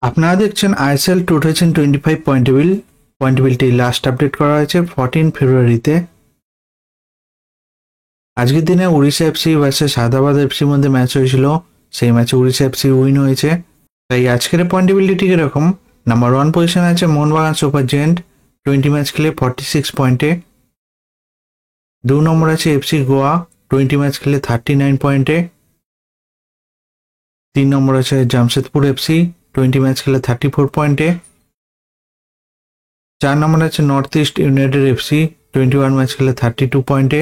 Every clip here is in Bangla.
আপনারা দেখছেন আইএসএল 2025 পয়েন্টেবিলিটি লাস্ট আপডেট করা হয়েছে 14 ফেব্রুয়ারিতে। আজকের দিনে উড়িষ্যা এফসি ভার্সেস হায়দ্রাবাদ এফসির মধ্যে ম্যাচ হয়েছিল, সেই ম্যাচে উড়িষ্যা এফসি উইন হয়েছে। তাই আজকের পয়েন্টেবিলিটি এরকম: নাম্বার 1 পজিশন আছে মোহনবাগান সুপার জায়ান্ট, 20 ম্যাচ খেলে 46 পয়েন্টে। 2 নম্বর আছে এফসি গোয়া, 20 ম্যাচ খেলে 39 পয়েন্টে। 3 নম্বর আছে জামশেদপুর এফসি, 20 ম্যাচ খেলে 34 পয়েন্টে। 4 নম্বর আছে north east United FC, 21 match খেলে 32 পয়েন্টে।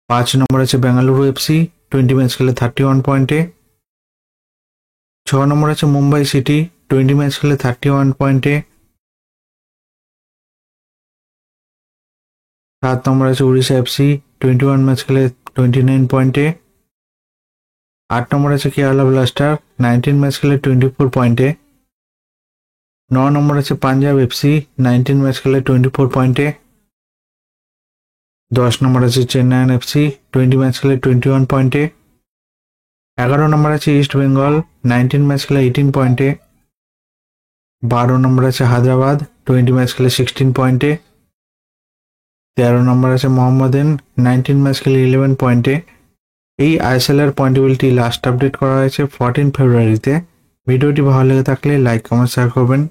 5 নম্বর আছে বেঙ্গালুরু এফসি, 20 ম্যাচ খেলে 31 পয়েন্টে। 6 নম্বর আছে মুম্বাই সিটি, 20 ম্যাচ খেলে 31 পয়েন্টে। 7 নম্বর আছে উড়িষ্যা এফসি, 21 ম্যাচ খেলে 29 পয়েন্টে। 8 নম্বর আছে কেরালা ব্লাস্টার, 19 ম্যাচ খেলে 24 পয়েন্টে। 9 নম্বর আছে পাঞ্জাব এফসি, 19 ম্যাচ খেলে 24 পয়েন্টে। 10 নম্বর আছে চেন্নাইন এফসি, 20 ম্যাচ খেলে 21 পয়েন্টে। 11 নম্বর আছে ইস্ট বেঙ্গল, 19 ম্যাচ খেলে 18 পয়েন্টে। 12 নম্বর আছে হায়দ্রাবাদ, 20 ম্যাচ খেলে 16 পয়েন্টে। 13 নম্বর আছে মোহাম্মদান, 19 ম্যাচ খেলে 11 পয়েন্টে। এই আইএসএল এর পয়েন্টেবিলিটি লাস্ট আপডেট করা হয়েছে 14 ফেব্রুয়ারিতে। ভিডিওটি ভালো লেগে থাকলে লাইক কমেন্ট শেয়ার করবেন।